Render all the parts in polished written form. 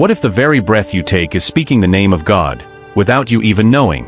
What if the very breath you take is speaking the name of God, without you even knowing?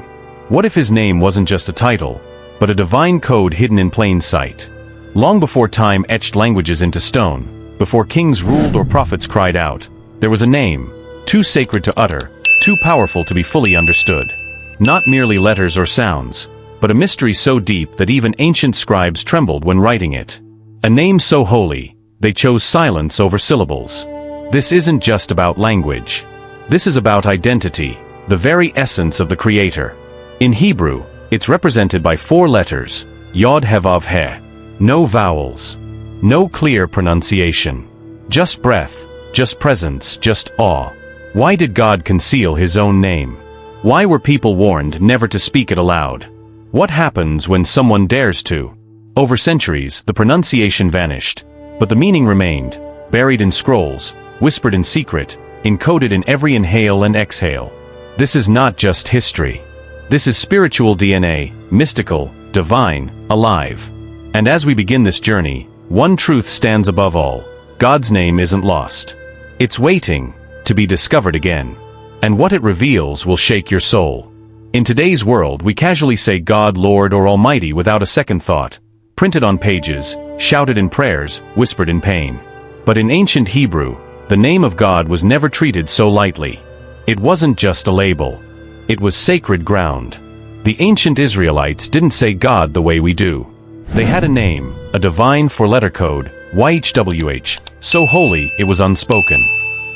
What if his name wasn't just a title, but a divine code hidden in plain sight? Long before time etched languages into stone, before kings ruled or prophets cried out, there was a name, too sacred to utter, too powerful to be fully understood. Not merely letters or sounds, but a mystery so deep that even ancient scribes trembled when writing it. A name so holy, they chose silence over syllables. This isn't just about language. This is about identity, the very essence of the Creator. In Hebrew, it's represented by 4 letters, YHWH. No vowels. No clear pronunciation. Just breath, just presence, just awe. Why did God conceal his own name? Why were people warned never to speak it aloud? What happens when someone dares to? Over centuries, the pronunciation vanished, but the meaning remained, buried in scrolls, whispered in secret, encoded in every inhale and exhale. This is not just history. This is spiritual DNA, mystical, divine, alive. And as we begin this journey, one truth stands above all. God's name isn't lost. It's waiting to be discovered again. And what it reveals will shake your soul. In today's world, we casually say God, Lord, or Almighty without a second thought, printed on pages, shouted in prayers, whispered in pain. But in ancient Hebrew, the name of God was never treated so lightly. It wasn't just a label. It was sacred ground. The ancient Israelites didn't say God the way we do. They had a name, a divine 4-letter code, YHWH, so holy it was unspoken.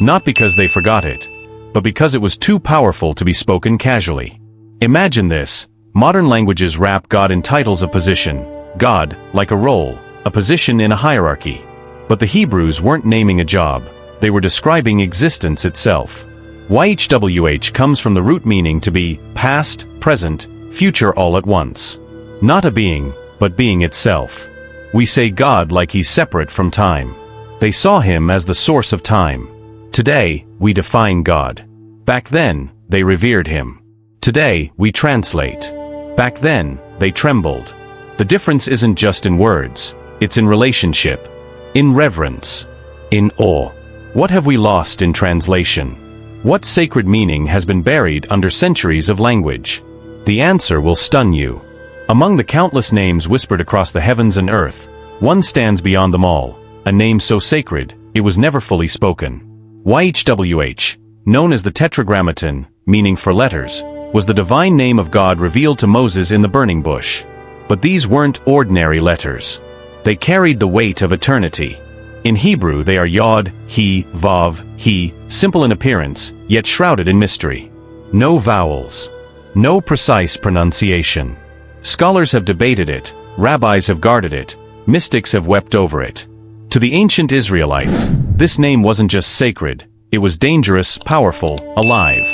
Not because they forgot it, but because it was too powerful to be spoken casually. Imagine this: modern languages wrap God in titles of position, God, like a role, a position in a hierarchy. But the Hebrews weren't naming a job, they were describing existence itself. YHWH comes from the root meaning to be past, present, future all at once. Not a being, but being itself. We say God like he's separate from time. They saw him as the source of time. Today, we define God. Back then, they revered him. Today, we translate. Back then, they trembled. The difference isn't just in words, it's in relationship, in reverence, in awe. What have we lost in translation? What sacred meaning has been buried under centuries of language? The answer will stun you. Among the countless names whispered across the heavens and earth, one stands beyond them all, a name so sacred, it was never fully spoken. YHWH, known as the Tetragrammaton, meaning 4 letters, was the divine name of God revealed to Moses in the burning bush. But these weren't ordinary letters. They carried the weight of eternity. In Hebrew they are Yod, He, Vav, He, simple in appearance, yet shrouded in mystery. No vowels. No precise pronunciation. Scholars have debated it, rabbis have guarded it, mystics have wept over it. To the ancient Israelites, this name wasn't just sacred, it was dangerous, powerful, alive.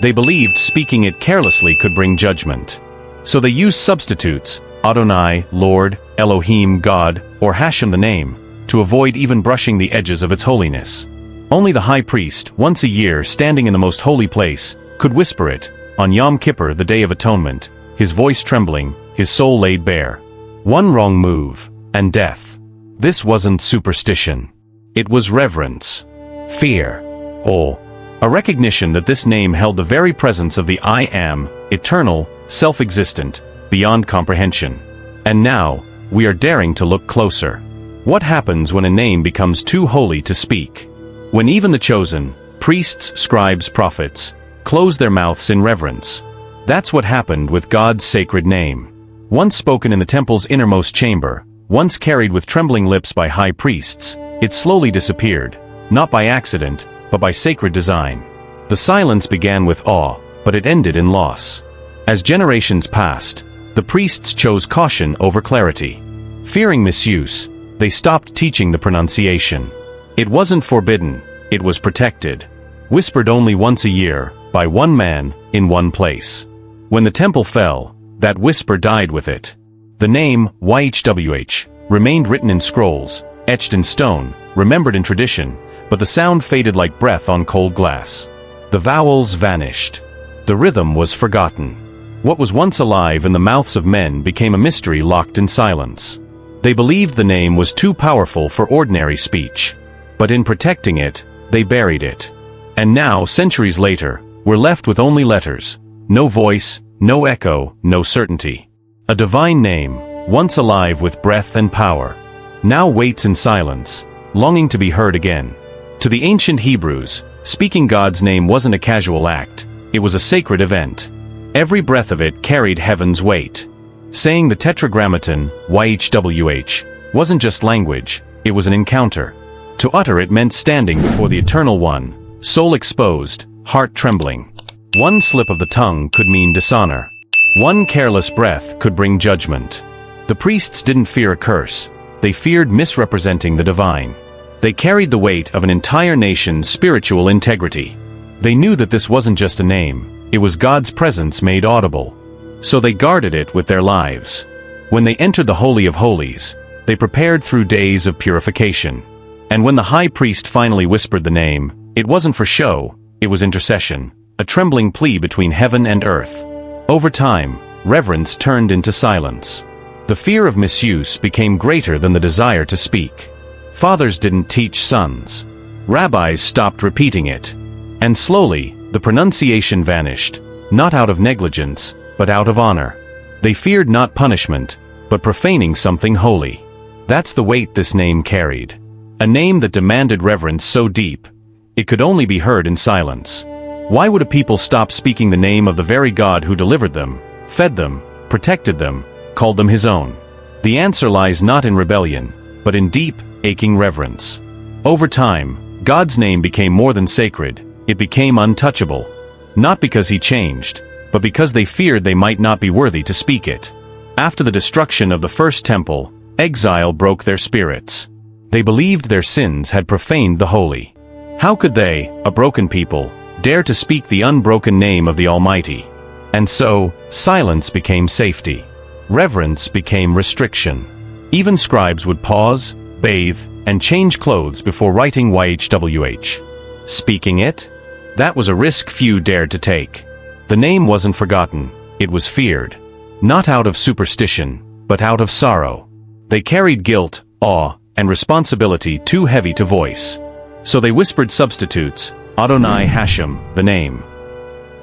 They believed speaking it carelessly could bring judgment. So they used substitutes, Adonai, Lord, Elohim, God, or Hashem the name, to avoid even brushing the edges of its holiness. Only the high priest, once a year standing in the most holy place, could whisper it, on Yom Kippur, the Day of Atonement, his voice trembling, his soul laid bare. One wrong move, and death. This wasn't superstition. It was reverence, fear, awe. A recognition that this name held the very presence of the I Am, eternal, self-existent, beyond comprehension. And now, we are daring to look closer. What happens when a name becomes too holy to speak? When even the chosen, priests, scribes, prophets, close their mouths in reverence. That's what happened with God's sacred name. Once spoken in the temple's innermost chamber, once carried with trembling lips by high priests, it slowly disappeared, not by accident, but by sacred design. The silence began with awe, but it ended in loss. As generations passed, the priests chose caution over clarity. Fearing misuse, they stopped teaching the pronunciation. It wasn't forbidden, it was protected. Whispered only once a year, by one man, in one place. When the temple fell, that whisper died with it. The name, YHWH, remained written in scrolls, etched in stone, remembered in tradition, but the sound faded like breath on cold glass. The vowels vanished. The rhythm was forgotten. What was once alive in the mouths of men became a mystery locked in silence. They believed the name was too powerful for ordinary speech. But in protecting it, they buried it. And now, centuries later, we're left with only letters. No voice, no echo, no certainty. A divine name, once alive with breath and power, now waits in silence, longing to be heard again. To the ancient Hebrews, speaking God's name wasn't a casual act, it was a sacred event. Every breath of it carried heaven's weight. Saying the Tetragrammaton, YHWH, wasn't just language, it was an encounter. To utter it meant standing before the Eternal One, soul exposed, heart trembling. One slip of the tongue could mean dishonor. One careless breath could bring judgment. The priests didn't fear a curse, they feared misrepresenting the divine. They carried the weight of an entire nation's spiritual integrity. They knew that this wasn't just a name, it was God's presence made audible. So they guarded it with their lives. When they entered the Holy of Holies, they prepared through days of purification. And when the high priest finally whispered the name, it wasn't for show, it was intercession, a trembling plea between heaven and earth. Over time, reverence turned into silence. The fear of misuse became greater than the desire to speak. Fathers didn't teach sons. Rabbis stopped repeating it. And slowly, the pronunciation vanished, not out of negligence, but out of honor. They feared not punishment, but profaning something holy. That's the weight this name carried. A name that demanded reverence so deep, it could only be heard in silence. Why would a people stop speaking the name of the very God who delivered them, fed them, protected them, called them his own? The answer lies not in rebellion, but in deep, aching reverence. Over time, God's name became more than sacred, it became untouchable. Not because he changed, but because they feared they might not be worthy to speak it. After the destruction of the first temple, exile broke their spirits. They believed their sins had profaned the holy. How could they, a broken people, dare to speak the unbroken name of the Almighty? And so, silence became safety. Reverence became restriction. Even scribes would pause, bathe, and change clothes before writing YHWH. Speaking it? That was a risk few dared to take. The name wasn't forgotten, it was feared. Not out of superstition, but out of sorrow. They carried guilt, awe, and responsibility too heavy to voice. So they whispered substitutes, Adonai Hashem, the name.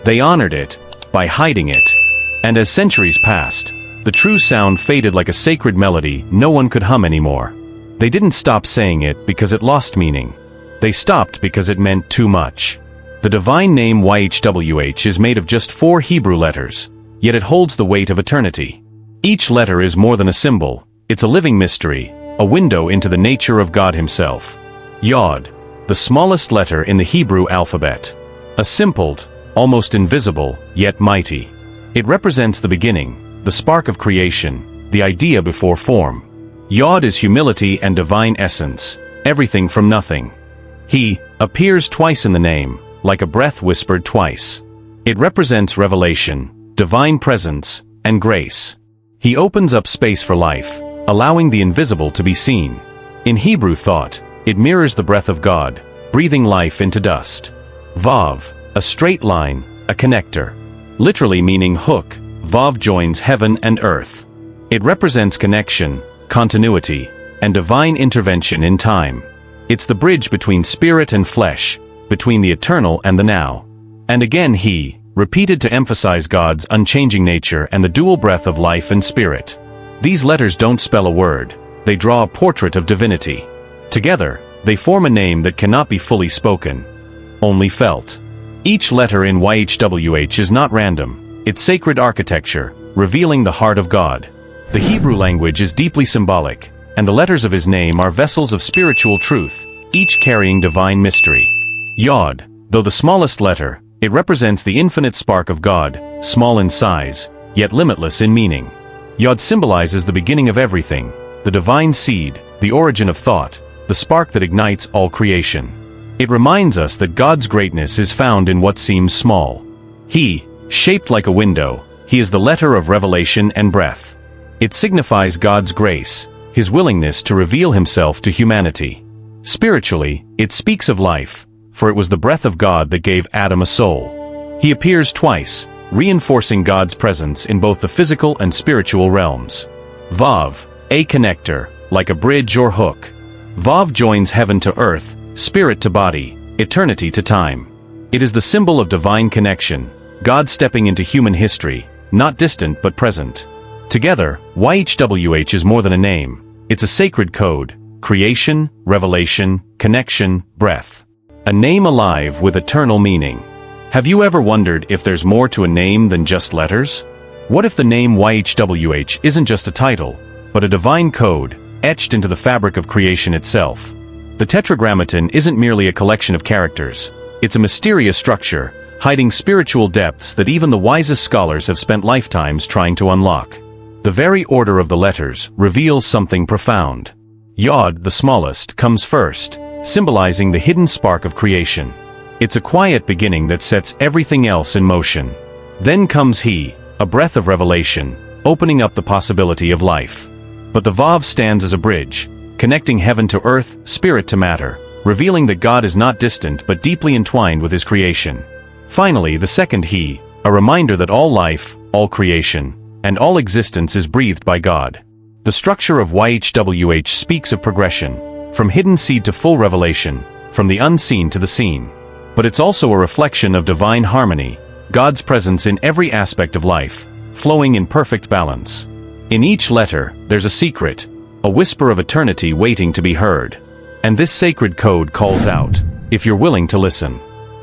They honored it by hiding it. And as centuries passed, the true sound faded like a sacred melody no one could hum anymore. They didn't stop saying it because it lost meaning. They stopped because it meant too much. The divine name YHWH is made of just 4 Hebrew letters, yet it holds the weight of eternity. Each letter is more than a symbol, it's a living mystery, a window into the nature of God himself. Yod, the smallest letter in the Hebrew alphabet. A simple, almost invisible, yet mighty. It represents the beginning, the spark of creation, the idea before form. Yod is humility and divine essence, everything from nothing. He appears twice in the name, like a breath whispered twice. It represents revelation, divine presence, and grace. He opens up space for life, allowing the invisible to be seen. In Hebrew thought, it mirrors the breath of God, breathing life into dust. Vav, a straight line, a connector. Literally meaning hook, Vav joins heaven and earth. It represents connection, continuity, and divine intervention in time. It's the bridge between spirit and flesh, between the eternal and the now. And again he, repeated to emphasize God's unchanging nature and the dual breath of life and spirit. These letters don't spell a word, they draw a portrait of divinity. Together, they form a name that cannot be fully spoken, only felt. Each letter in YHWH is not random, it's sacred architecture, revealing the heart of God. The Hebrew language is deeply symbolic, and the letters of his name are vessels of spiritual truth, each carrying divine mystery. Yod, though the smallest letter, it represents the infinite spark of God, small in size, yet limitless in meaning. Yod symbolizes the beginning of everything, the divine seed, the origin of thought, the spark that ignites all creation. It reminds us that God's greatness is found in what seems small. He, shaped like a window, he is the letter of revelation and breath. It signifies God's grace, his willingness to reveal himself to humanity. Spiritually, it speaks of life, for it was the breath of God that gave Adam a soul. He appears twice, reinforcing God's presence in both the physical and spiritual realms. Vav, a connector, like a bridge or hook. Vav joins heaven to earth, spirit to body, eternity to time. It is the symbol of divine connection, God stepping into human history, not distant but present. Together, YHWH is more than a name. It's a sacred code: creation, revelation, connection, breath. A name alive with eternal meaning. Have you ever wondered if there's more to a name than just letters? What if the name YHWH isn't just a title, but a divine code, etched into the fabric of creation itself? The Tetragrammaton isn't merely a collection of characters. It's a mysterious structure, hiding spiritual depths that even the wisest scholars have spent lifetimes trying to unlock. The very order of the letters reveals something profound. Yod, the smallest, comes first, symbolizing the hidden spark of creation. It's a quiet beginning that sets everything else in motion. Then comes He, a breath of revelation, opening up the possibility of life. But the Vav stands as a bridge, connecting heaven to earth, spirit to matter, revealing that God is not distant but deeply entwined with His creation. Finally, the second He, a reminder that all life, all creation, and all existence is breathed by God. The structure of YHWH speaks of progression, from hidden seed to full revelation, from the unseen to the seen. But it's also a reflection of divine harmony, God's presence in every aspect of life, flowing in perfect balance. In each letter, there's a secret, a whisper of eternity waiting to be heard. And this sacred code calls out, if you're willing to listen.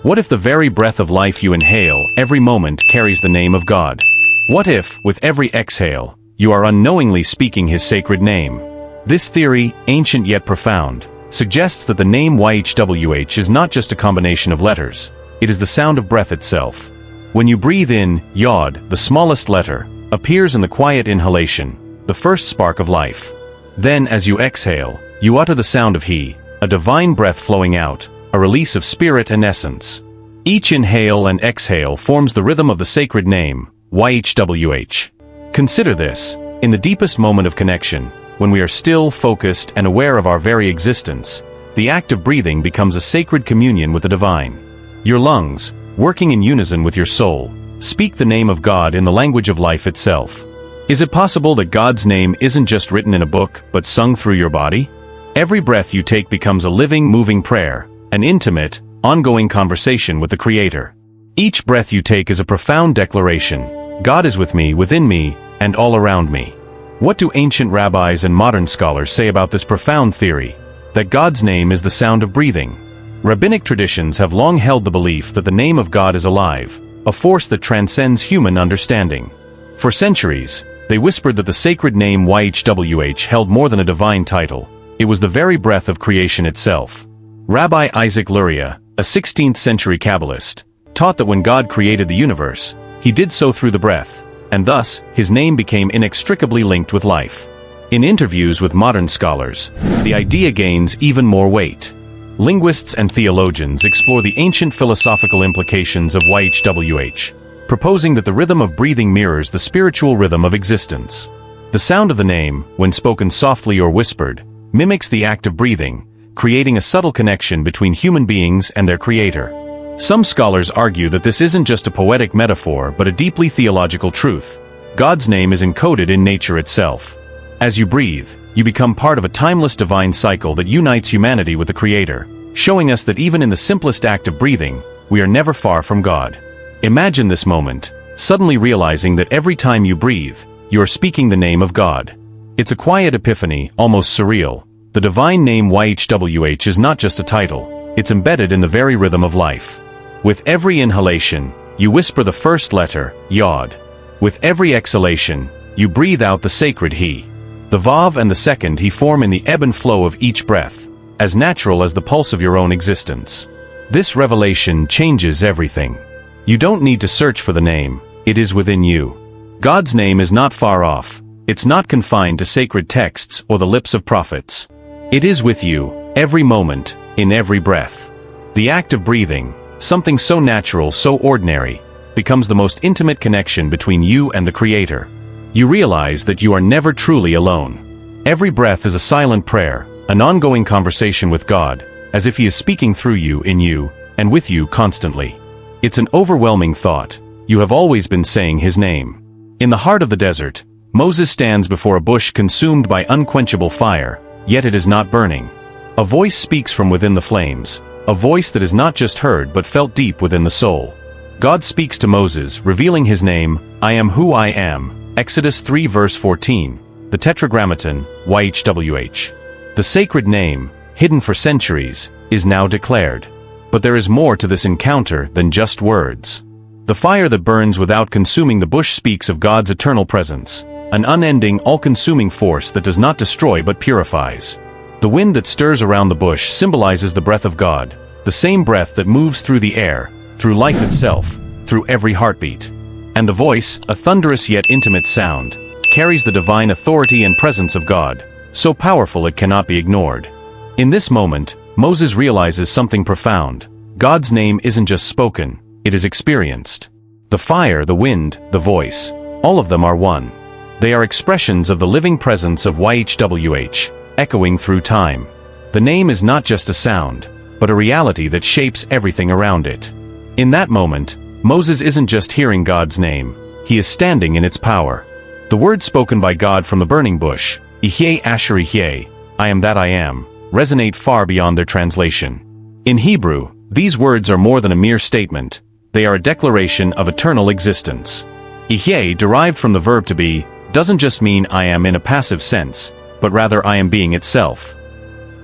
What if the very breath of life you inhale every moment carries the name of God? What if, with every exhale, you are unknowingly speaking His sacred name? This theory, ancient yet profound, suggests that the name YHWH is not just a combination of letters, it is the sound of breath itself. When you breathe in, Yod, the smallest letter, appears in the quiet inhalation, the first spark of life. Then, as you exhale, you utter the sound of He, a divine breath flowing out, a release of spirit and essence. Each inhale and exhale forms the rhythm of the sacred name, YHWH. Consider this, in the deepest moment of connection, when we are still, focused, and aware of our very existence, the act of breathing becomes a sacred communion with the divine. Your lungs, working in unison with your soul, speak the name of God in the language of life itself. Is it possible that God's name isn't just written in a book, but sung through your body? Every breath you take becomes a living, moving prayer, an intimate, ongoing conversation with the Creator. Each breath you take is a profound declaration: God is with me, within me, and all around me. What do ancient rabbis and modern scholars say about this profound theory, that God's name is the sound of breathing? Rabbinic traditions have long held the belief that the name of God is alive, a force that transcends human understanding. For centuries, they whispered that the sacred name YHWH held more than a divine title. It was the very breath of creation itself. Rabbi Isaac Luria, a 16th-century Kabbalist, taught that when God created the universe, He did so through the breath, and thus, His name became inextricably linked with life. In interviews with modern scholars, the idea gains even more weight. Linguists and theologians explore the ancient philosophical implications of YHWH, proposing that the rhythm of breathing mirrors the spiritual rhythm of existence. The sound of the name, when spoken softly or whispered, mimics the act of breathing, creating a subtle connection between human beings and their Creator. Some scholars argue that this isn't just a poetic metaphor but a deeply theological truth. God's name is encoded in nature itself. As you breathe, you become part of a timeless divine cycle that unites humanity with the Creator, showing us that even in the simplest act of breathing, we are never far from God. Imagine this moment, suddenly realizing that every time you breathe, you are speaking the name of God. It's a quiet epiphany, almost surreal. The divine name YHWH is not just a title, it's embedded in the very rhythm of life. With every inhalation, you whisper the first letter, Yod. With every exhalation, you breathe out the sacred He. The Vav and the second He form in the ebb and flow of each breath, as natural as the pulse of your own existence. This revelation changes everything. You don't need to search for the name, it is within you. God's name is not far off, it's not confined to sacred texts or the lips of prophets. It is with you, every moment, in every breath. The act of breathing, something so natural, so ordinary, becomes the most intimate connection between you and the Creator. You realize that you are never truly alone. Every breath is a silent prayer, an ongoing conversation with God, as if He is speaking through you, in you, and with you constantly. It's an overwhelming thought. You have always been saying His name. In the heart of the desert, Moses stands before a bush consumed by unquenchable fire, yet it is not burning. A voice speaks from within the flames, a voice that is not just heard but felt deep within the soul. God speaks to Moses, revealing his name, I am who I am, Exodus 3 verse 14, the Tetragrammaton, YHWH. The sacred name, hidden for centuries, is now declared. But there is more to this encounter than just words. The fire that burns without consuming the bush speaks of God's eternal presence, an unending, all-consuming force that does not destroy but purifies. The wind that stirs around the bush symbolizes the breath of God, the same breath that moves through the air, through life itself, through every heartbeat. And the voice, a thunderous yet intimate sound, carries the divine authority and presence of God, so powerful it cannot be ignored. In this moment, Moses realizes something profound. God's name isn't just spoken, it is experienced. The fire, the wind, the voice, all of them are one. They are expressions of the living presence of YHWH, echoing through time. The name is not just a sound, but a reality that shapes everything around it. In that moment, Moses isn't just hearing God's name, he is standing in its power. The words spoken by God from the burning bush, YHWH, I am that I am, resonate far beyond their translation. In Hebrew, these words are more than a mere statement, they are a declaration of eternal existence. YHWH, derived from the verb to be, doesn't just mean I am in a passive sense, but rather I am being itself.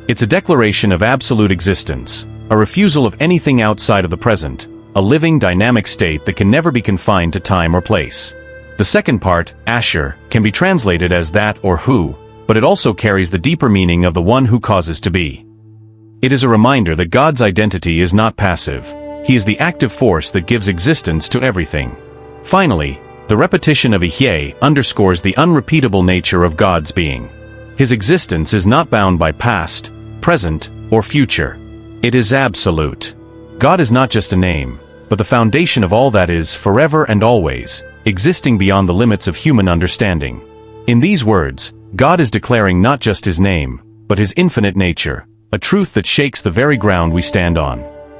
It's a declaration of absolute existence, a refusal of anything outside of the present, a living, dynamic state that can never be confined to time or place. The second part, Asher, can be translated as that or who, but it also carries the deeper meaning of the one who causes to be. It is a reminder that God's identity is not passive. He is the active force that gives existence to everything. Finally, the repetition of YHWH underscores the unrepeatable nature of God's being. His existence is not bound by past, present, or future. It is absolute. God is not just a name, but the foundation of all that is forever and always, existing beyond the limits of human understanding. In these words, God is declaring not just his name, but his infinite nature, a truth that shakes the very ground we stand on.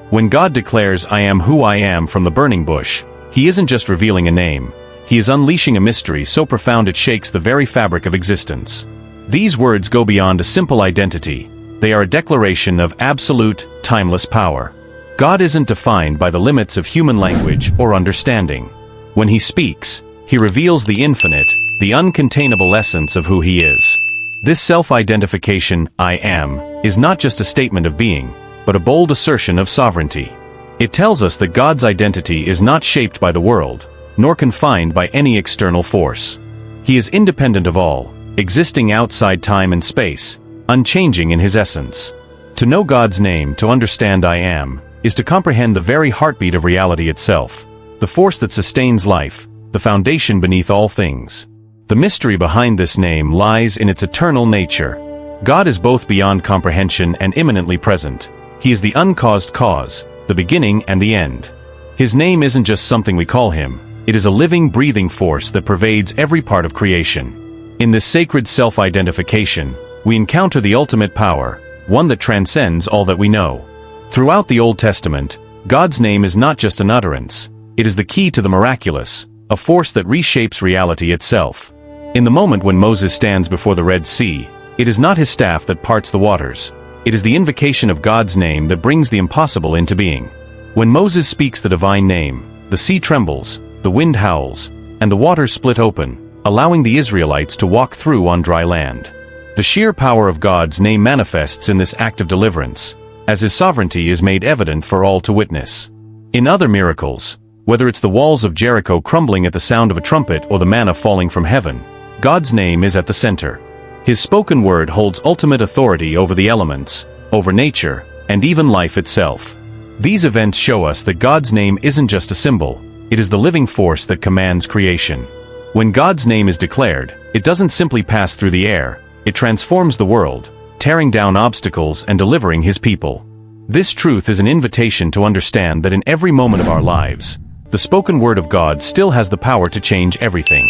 When God declares I am who I am from the burning bush, he isn't just revealing a name, he is unleashing a mystery so profound it shakes the very fabric of existence. These words go beyond a simple identity, they are a declaration of absolute, timeless power. God isn't defined by the limits of human language or understanding. When he speaks, he reveals the infinite, the uncontainable essence of who he is. This self-identification, I am, is not just a statement of being, but a bold assertion of sovereignty. It tells us that God's identity is not shaped by the world, nor confined by any external force. He is independent of all, existing outside time and space, unchanging in his essence. To know God's name, to understand I am, is to comprehend the very heartbeat of reality itself, the force that sustains life, the foundation beneath all things. The mystery behind this name lies in its eternal nature. God is both beyond comprehension and immanently present. He is the uncaused cause, the beginning and the end. His name isn't just something we call him, it is a living, breathing force that pervades every part of creation. In this sacred self-identification, we encounter the ultimate power, one that transcends all that we know. Throughout the Old Testament, God's name is not just an utterance, it is the key to the miraculous, a force that reshapes reality itself. In the moment when Moses stands before the Red Sea, it is not his staff that parts the waters, it is the invocation of God's name that brings the impossible into being. When Moses speaks the divine name, the sea trembles, the wind howls, and the waters split open, allowing the Israelites to walk through on dry land. The sheer power of God's name manifests in this act of deliverance, as his sovereignty is made evident for all to witness. In other miracles, whether it's the walls of Jericho crumbling at the sound of a trumpet or the manna falling from heaven, God's name is at the center. His spoken word holds ultimate authority over the elements, over nature, and even life itself. These events show us that God's name isn't just a symbol, it is the living force that commands creation. When God's name is declared, it doesn't simply pass through the air, it transforms the world, tearing down obstacles and delivering his people. This truth is an invitation to understand that in every moment of our lives, the spoken word of God still has the power to change everything.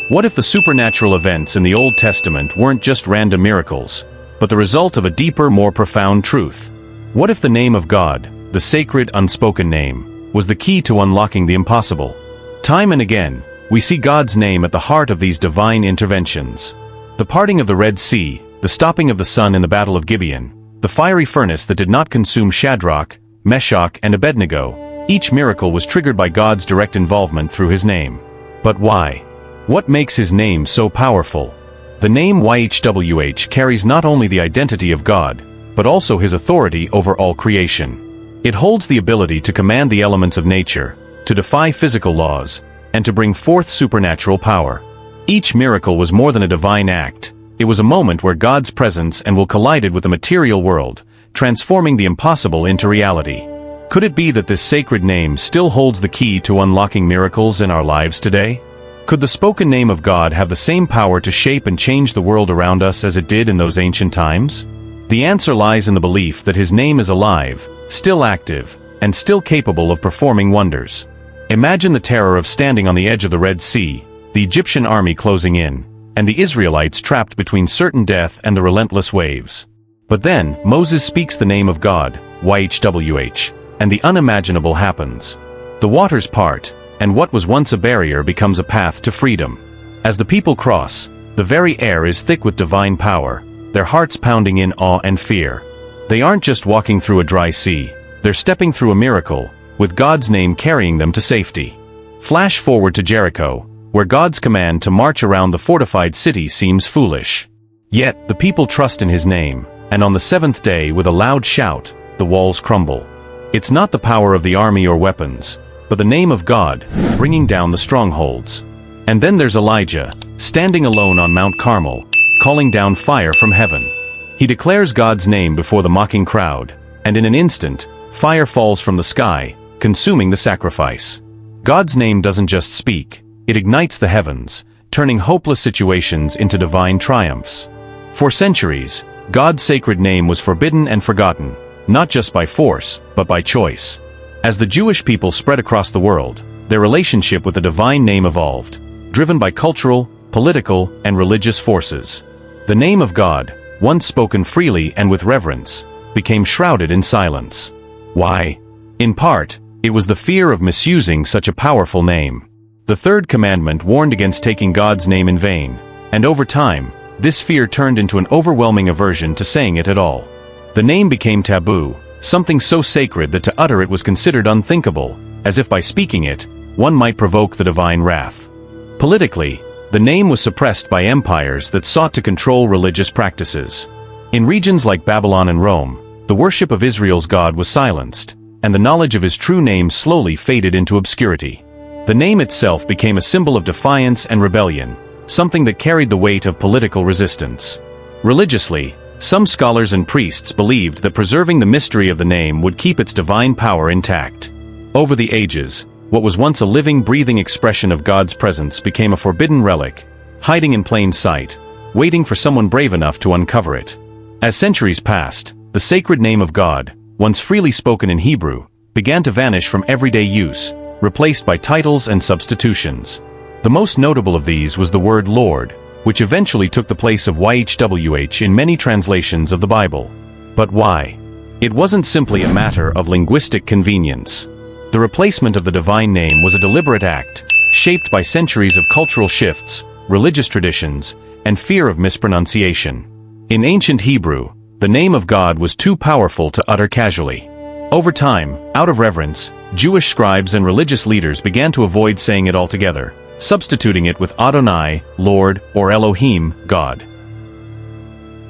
What if the supernatural events in the Old Testament weren't just random miracles, but the result of a deeper, more profound truth? What if the name of God, the sacred, unspoken name, was the key to unlocking the impossible? Time and again, we see God's name at the heart of these divine interventions. The parting of the Red Sea, the stopping of the sun in the Battle of Gibeon, the fiery furnace that did not consume Shadrach, Meshach, and Abednego. Each miracle was triggered by God's direct involvement through his name. But why? What makes his name so powerful? The name YHWH carries not only the identity of God, but also his authority over all creation. It holds the ability to command the elements of nature, to defy physical laws, and to bring forth supernatural power. Each miracle was more than a divine act. It was a moment where God's presence and will collided with the material world, transforming the impossible into reality. Could it be that this sacred name still holds the key to unlocking miracles in our lives today? Could the spoken name of God have the same power to shape and change the world around us as it did in those ancient times? The answer lies in the belief that his name is alive, still active, and still capable of performing wonders. Imagine the terror of standing on the edge of the Red Sea, the Egyptian army closing in, and the Israelites trapped between certain death and the relentless waves. But then, Moses speaks the name of God, YHWH, and the unimaginable happens. The waters part, and what was once a barrier becomes a path to freedom. As the people cross, the very air is thick with divine power, their hearts pounding in awe and fear. They aren't just walking through a dry sea, they're stepping through a miracle, with God's name carrying them to safety. Flash forward to Jericho, where God's command to march around the fortified city seems foolish. Yet, the people trust in his name, and on the seventh day with a loud shout, the walls crumble. It's not the power of the army or weapons, but the name of God, bringing down the strongholds. And then there's Elijah, standing alone on Mount Carmel, calling down fire from heaven. He declares God's name before the mocking crowd, and in an instant, fire falls from the sky, consuming the sacrifice. God's name doesn't just speak, it ignites the heavens, turning hopeless situations into divine triumphs. For centuries, God's sacred name was forbidden and forgotten, not just by force, but by choice. As the Jewish people spread across the world, their relationship with the divine name evolved, driven by cultural, political, and religious forces. The name of God, once spoken freely and with reverence, became shrouded in silence. Why? In part, it was the fear of misusing such a powerful name. The third commandment warned against taking God's name in vain, and over time, this fear turned into an overwhelming aversion to saying it at all. The name became taboo, something so sacred that to utter it was considered unthinkable, as if by speaking it, one might provoke the divine wrath. Politically, the name was suppressed by empires that sought to control religious practices. In regions like Babylon and Rome, the worship of Israel's God was silenced, and the knowledge of his true name slowly faded into obscurity. The name itself became a symbol of defiance and rebellion, something that carried the weight of political resistance. Religiously, some scholars and priests believed that preserving the mystery of the name would keep its divine power intact. Over the ages, what was once a living, breathing expression of God's presence became a forbidden relic, hiding in plain sight, waiting for someone brave enough to uncover it. As centuries passed, the sacred name of God, once freely spoken in Hebrew, began to vanish from everyday use, replaced by titles and substitutions. The most notable of these was the word Lord, which eventually took the place of YHWH in many translations of the Bible. But why? It wasn't simply a matter of linguistic convenience. The replacement of the divine name was a deliberate act, shaped by centuries of cultural shifts, religious traditions, and fear of mispronunciation. In ancient Hebrew, the name of God was too powerful to utter casually. Over time, out of reverence, Jewish scribes and religious leaders began to avoid saying it altogether, substituting it with Adonai, Lord, or Elohim, God.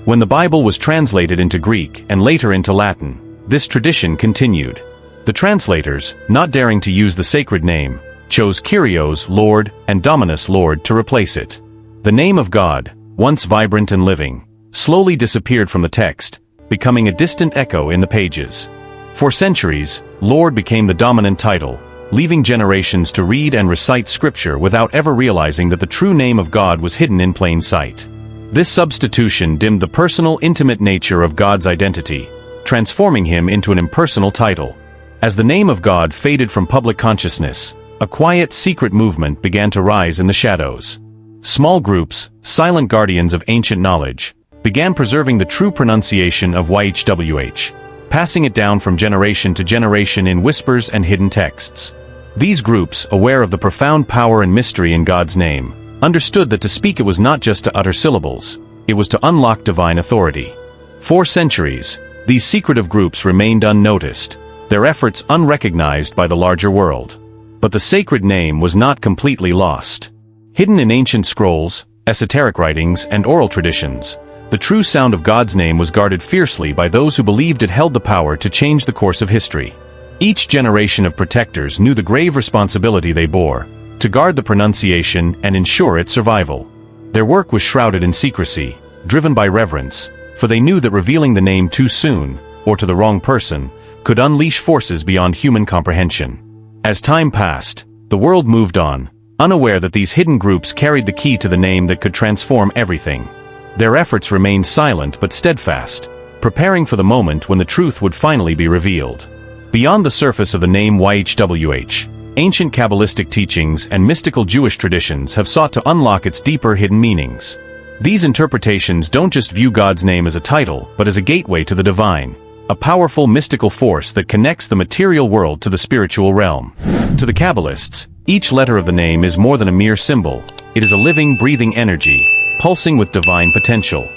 When the Bible was translated into Greek and later into Latin, this tradition continued. The translators, not daring to use the sacred name, chose Kyrios, Lord, and Dominus, Lord, to replace it. The name of God, once vibrant and living, slowly disappeared from the text, becoming a distant echo in the pages. For centuries, Lord became the dominant title, leaving generations to read and recite scripture without ever realizing that the true name of God was hidden in plain sight. This substitution dimmed the personal, intimate nature of God's identity, transforming him into an impersonal title. As the name of God faded from public consciousness, a quiet, secret movement began to rise in the shadows. Small groups, silent guardians of ancient knowledge, began preserving the true pronunciation of YHWH, passing it down from generation to generation in whispers and hidden texts. These groups, aware of the profound power and mystery in God's name, understood that to speak it was not just to utter syllables, it was to unlock divine authority. For centuries, these secretive groups remained unnoticed, their efforts unrecognized by the larger world. But the sacred name was not completely lost. Hidden in ancient scrolls, esoteric writings, and oral traditions, the true sound of God's name was guarded fiercely by those who believed it held the power to change the course of history. Each generation of protectors knew the grave responsibility they bore, to guard the pronunciation and ensure its survival. Their work was shrouded in secrecy, driven by reverence, for they knew that revealing the name too soon, or to the wrong person, could unleash forces beyond human comprehension. As time passed, the world moved on, unaware that these hidden groups carried the key to the name that could transform everything. Their efforts remained silent but steadfast, preparing for the moment when the truth would finally be revealed. Beyond the surface of the name YHWH, ancient Kabbalistic teachings and mystical Jewish traditions have sought to unlock its deeper hidden meanings. These interpretations don't just view God's name as a title, but as a gateway to the divine, a powerful mystical force that connects the material world to the spiritual realm. To the Kabbalists, each letter of the name is more than a mere symbol. It is a living, breathing energy, pulsing with divine potential.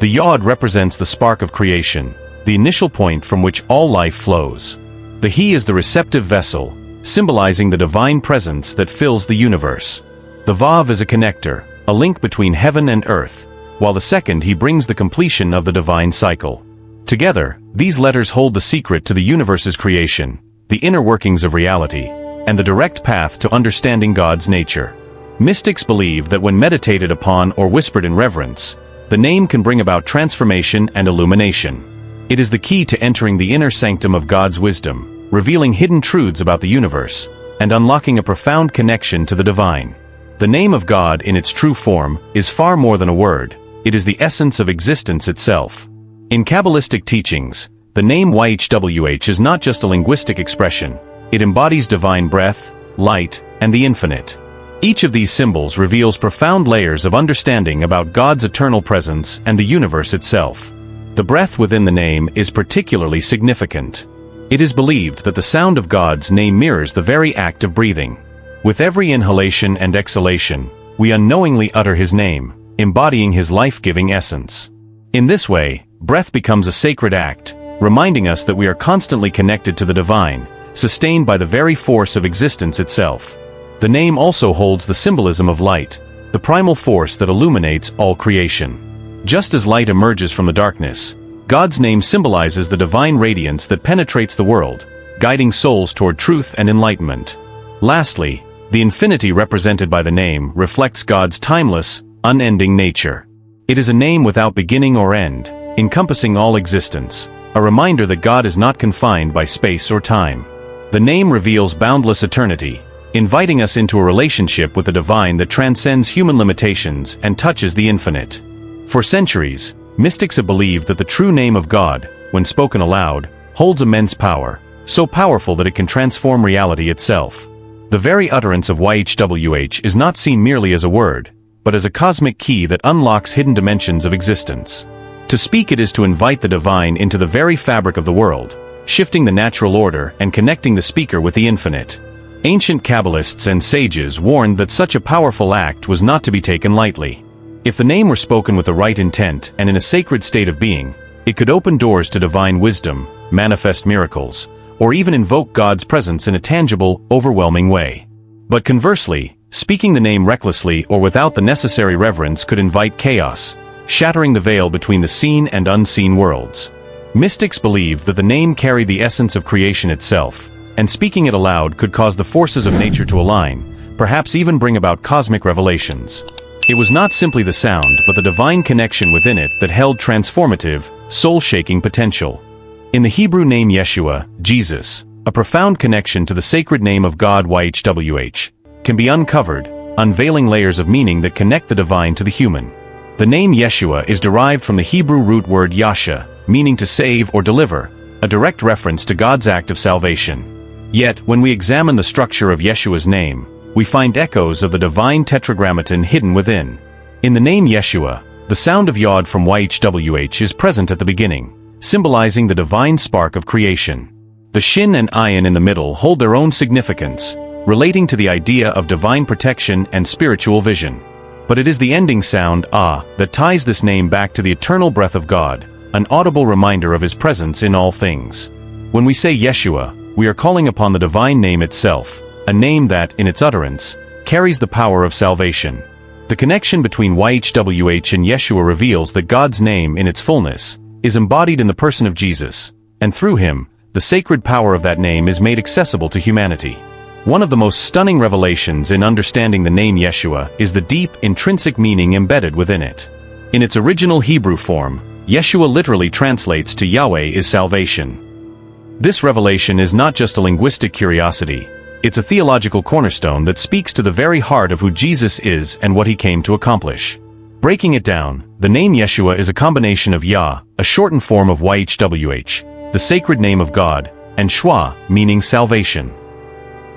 The Yod represents the spark of creation, the initial point from which all life flows. The He is the receptive vessel, symbolizing the divine presence that fills the universe. The Vav is a connector, a link between heaven and earth, while the second He brings the completion of the divine cycle. Together, these letters hold the secret to the universe's creation, the inner workings of reality, and the direct path to understanding God's nature. Mystics believe that when meditated upon or whispered in reverence, the name can bring about transformation and illumination. It is the key to entering the inner sanctum of God's wisdom, revealing hidden truths about the universe, and unlocking a profound connection to the divine. The name of God in its true form is far more than a word. It is the essence of existence itself. In Kabbalistic teachings, the name YHWH is not just a linguistic expression. It embodies divine breath, light, and the infinite. Each of these symbols reveals profound layers of understanding about God's eternal presence and the universe itself. The breath within the name is particularly significant. It is believed that the sound of God's name mirrors the very act of breathing. With every inhalation and exhalation, we unknowingly utter His name, embodying His life-giving essence. In this way, breath becomes a sacred act, reminding us that we are constantly connected to the divine, sustained by the very force of existence itself. The name also holds the symbolism of light, the primal force that illuminates all creation. Just as light emerges from the darkness, God's name symbolizes the divine radiance that penetrates the world, guiding souls toward truth and enlightenment. Lastly, the infinity represented by the name reflects God's timeless, unending nature. It is a name without beginning or end, encompassing all existence, a reminder that God is not confined by space or time. The name reveals boundless eternity, inviting us into a relationship with the divine that transcends human limitations and touches the infinite. For centuries, mystics have believed that the true name of God, when spoken aloud, holds immense power, so powerful that it can transform reality itself. The very utterance of YHWH is not seen merely as a word, but as a cosmic key that unlocks hidden dimensions of existence. To speak it is to invite the divine into the very fabric of the world, shifting the natural order and connecting the speaker with the infinite. Ancient Kabbalists and sages warned that such a powerful act was not to be taken lightly. If the name were spoken with the right intent and in a sacred state of being, it could open doors to divine wisdom, manifest miracles, or even invoke God's presence in a tangible, overwhelming way. But conversely, speaking the name recklessly or without the necessary reverence could invite chaos, shattering the veil between the seen and unseen worlds. Mystics believed that the name carried the essence of creation itself, and speaking it aloud could cause the forces of nature to align, perhaps even bring about cosmic revelations. It was not simply the sound but the divine connection within it that held transformative, soul-shaking potential. In the Hebrew name Yeshua, Jesus, a profound connection to the sacred name of God YHWH, can be uncovered, unveiling layers of meaning that connect the divine to the human. The name Yeshua is derived from the Hebrew root word yasha, meaning to save or deliver, a direct reference to God's act of salvation. Yet, when we examine the structure of Yeshua's name, we find echoes of the divine Tetragrammaton hidden within. In the name Yeshua, the sound of Yod from YHWH is present at the beginning, symbolizing the divine spark of creation. The Shin and Ayin in the middle hold their own significance, relating to the idea of divine protection and spiritual vision. But it is the ending sound, Ah, that ties this name back to the eternal breath of God, an audible reminder of his presence in all things. When we say Yeshua, we are calling upon the divine name itself, a name that, in its utterance, carries the power of salvation. The connection between YHWH and Yeshua reveals that God's name, in its fullness, is embodied in the person of Jesus, and through him, the sacred power of that name is made accessible to humanity. One of the most stunning revelations in understanding the name Yeshua is the deep, intrinsic meaning embedded within it. In its original Hebrew form, Yeshua literally translates to Yahweh is salvation. This revelation is not just a linguistic curiosity, it's a theological cornerstone that speaks to the very heart of who Jesus is and what he came to accomplish. Breaking it down, the name Yeshua is a combination of Yah, a shortened form of YHWH, the sacred name of God, and Shua, meaning salvation.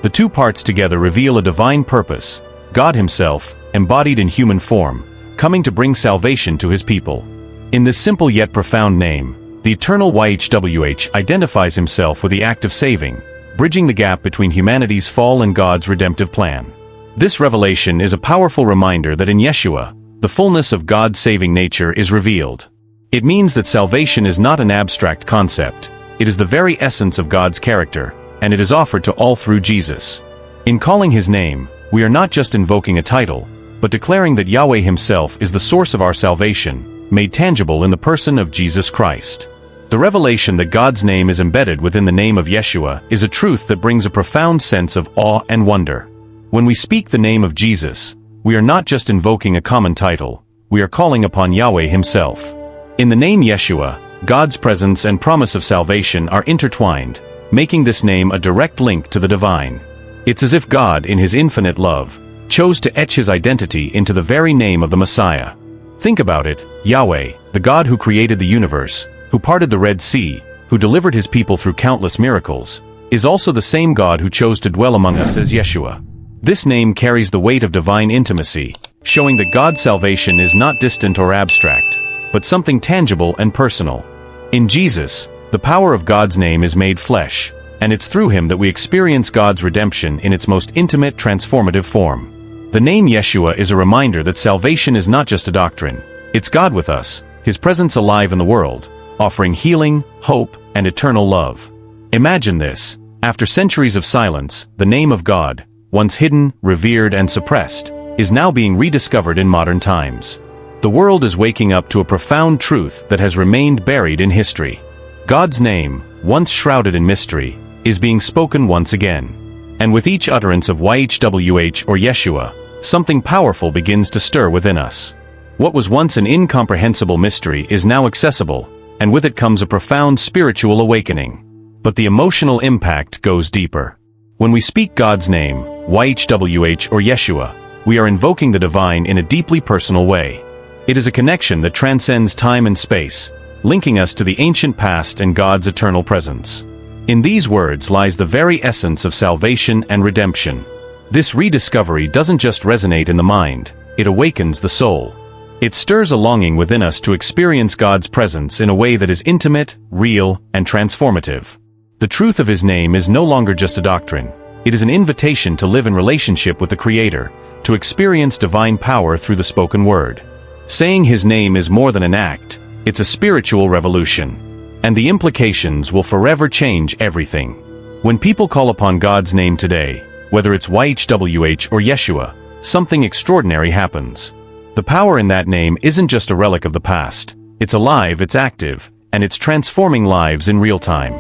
The two parts together reveal a divine purpose, God himself, embodied in human form, coming to bring salvation to his people. In this simple yet profound name, the eternal YHWH identifies himself with the act of saving, bridging the gap between humanity's fall and God's redemptive plan. This revelation is a powerful reminder that in Yeshua, the fullness of God's saving nature is revealed. It means that salvation is not an abstract concept, it is the very essence of God's character, and it is offered to all through Jesus. In calling his name, we are not just invoking a title, but declaring that Yahweh himself is the source of our salvation, made tangible in the person of Jesus Christ. The revelation that God's name is embedded within the name of Yeshua is a truth that brings a profound sense of awe and wonder. When we speak the name of Jesus, we are not just invoking a common title, we are calling upon Yahweh himself. In the name Yeshua, God's presence and promise of salvation are intertwined, making this name a direct link to the divine. It's as if God, in his infinite love, chose to etch his identity into the very name of the Messiah. Think about it, Yahweh, the God who created the universe, who parted the Red Sea, who delivered his people through countless miracles, is also the same God who chose to dwell among us as Yeshua. This name carries the weight of divine intimacy, showing that God's salvation is not distant or abstract, but something tangible and personal. In Jesus, the power of God's name is made flesh, and it's through him that we experience God's redemption in its most intimate, transformative form. The name Yeshua is a reminder that salvation is not just a doctrine, it's God with us, his presence alive in the world, offering healing, hope, and eternal love. Imagine this, after centuries of silence, the name of God, once hidden, revered, and suppressed, is now being rediscovered in modern times. The world is waking up to a profound truth that has remained buried in history. God's name, once shrouded in mystery, is being spoken once again. And with each utterance of YHWH or Yeshua, something powerful begins to stir within us. What was once an incomprehensible mystery is now accessible, and with it comes a profound spiritual awakening. But the emotional impact goes deeper. When we speak God's name, YHWH or Yeshua, we are invoking the divine in a deeply personal way. It is a connection that transcends time and space, linking us to the ancient past and God's eternal presence. In these words lies the very essence of salvation and redemption. This rediscovery doesn't just resonate in the mind, it awakens the soul. It stirs a longing within us to experience God's presence in a way that is intimate, real, and transformative. The truth of his name is no longer just a doctrine. It is an invitation to live in relationship with the Creator, to experience divine power through the spoken word. Saying his name is more than an act, it's a spiritual revolution. And the implications will forever change everything. When people call upon God's name today, whether it's YHWH or Yeshua, something extraordinary happens. The power in that name isn't just a relic of the past. It's alive, it's active, and it's transforming lives in real time.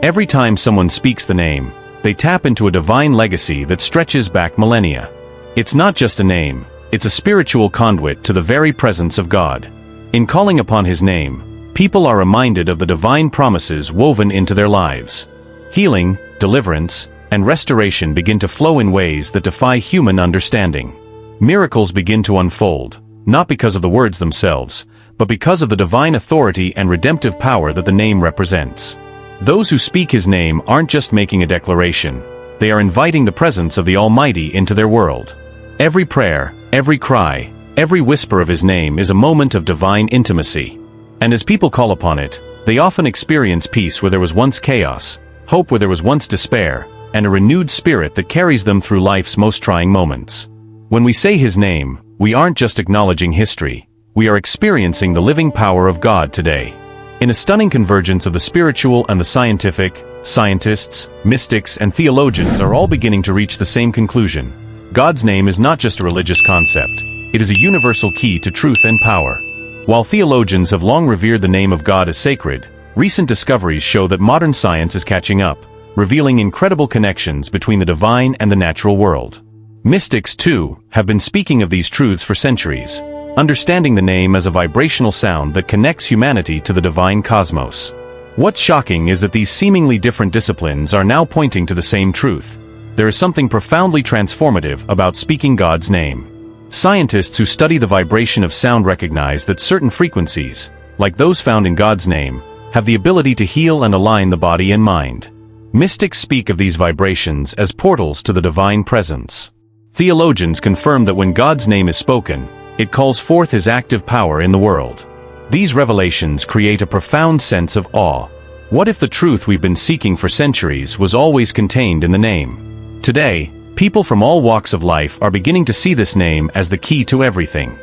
Every time someone speaks the name, they tap into a divine legacy that stretches back millennia. It's not just a name, it's a spiritual conduit to the very presence of God. In calling upon his name, people are reminded of the divine promises woven into their lives. Healing, deliverance, and restoration begin to flow in ways that defy human understanding. Miracles begin to unfold, not because of the words themselves, but because of the divine authority and redemptive power that the name represents. Those who speak his name aren't just making a declaration, they are inviting the presence of the Almighty into their world. Every prayer, every cry, every whisper of his name is a moment of divine intimacy. And as people call upon it, they often experience peace where there was once chaos, hope where there was once despair, and a renewed spirit that carries them through life's most trying moments. When we say his name, we aren't just acknowledging history, we are experiencing the living power of God today. In a stunning convergence of the spiritual and the scientific, scientists, mystics, and theologians are all beginning to reach the same conclusion. God's name is not just a religious concept. It is a universal key to truth and power. While theologians have long revered the name of God as sacred, recent discoveries show that modern science is catching up, revealing incredible connections between the divine and the natural world. Mystics, too, have been speaking of these truths for centuries, understanding the name as a vibrational sound that connects humanity to the divine cosmos. What's shocking is that these seemingly different disciplines are now pointing to the same truth. There is something profoundly transformative about speaking God's name. Scientists who study the vibration of sound recognize that certain frequencies, like those found in God's name, have the ability to heal and align the body and mind. Mystics speak of these vibrations as portals to the divine presence. Theologians confirm that when God's name is spoken, it calls forth His active power in the world. These revelations create a profound sense of awe. What if the truth we've been seeking for centuries was always contained in the name? Today, people from all walks of life are beginning to see this name as the key to everything.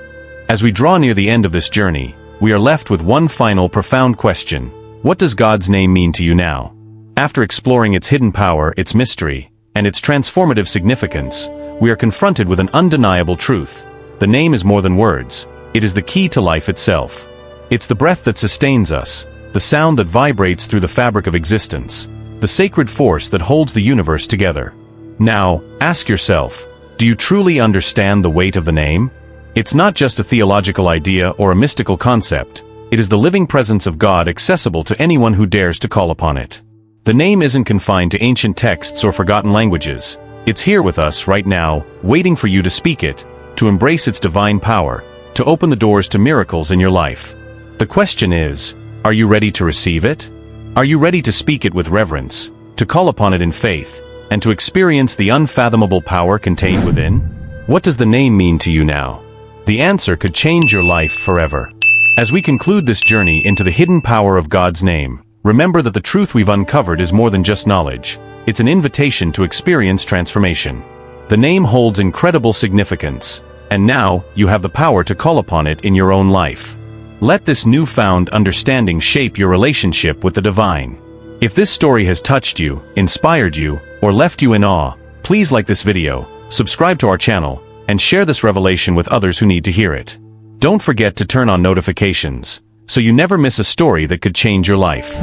As we draw near the end of this journey, we are left with one final profound question. What does God's name mean to you now? After exploring its hidden power, its mystery, and its transformative significance, we are confronted with an undeniable truth. The name is more than words. It is the key to life itself. It's the breath that sustains us, the sound that vibrates through the fabric of existence, the sacred force that holds the universe together. Now, ask yourself, do you truly understand the weight of the name? It's not just a theological idea or a mystical concept. It is the living presence of God accessible to anyone who dares to call upon it. The name isn't confined to ancient texts or forgotten languages. It's here with us right now, waiting for you to speak it, to embrace its divine power, to open the doors to miracles in your life. The question is, are you ready to receive it? Are you ready to speak it with reverence, to call upon it in faith, and to experience the unfathomable power contained within? What does the name mean to you now? The answer could change your life forever. As we conclude this journey into the hidden power of God's name, remember that the truth we've uncovered is more than just knowledge. It's an invitation to experience transformation. The name holds incredible significance, and now you have the power to call upon it in your own life. Let this newfound understanding shape your relationship with the divine. If this story has touched you, inspired you, or left you in awe, please like this video, subscribe to our channel, and share this revelation with others who need to hear it. Don't forget to turn on notifications, so you never miss a story that could change your life.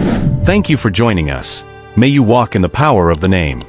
Thank you for joining us. May you walk in the power of the name.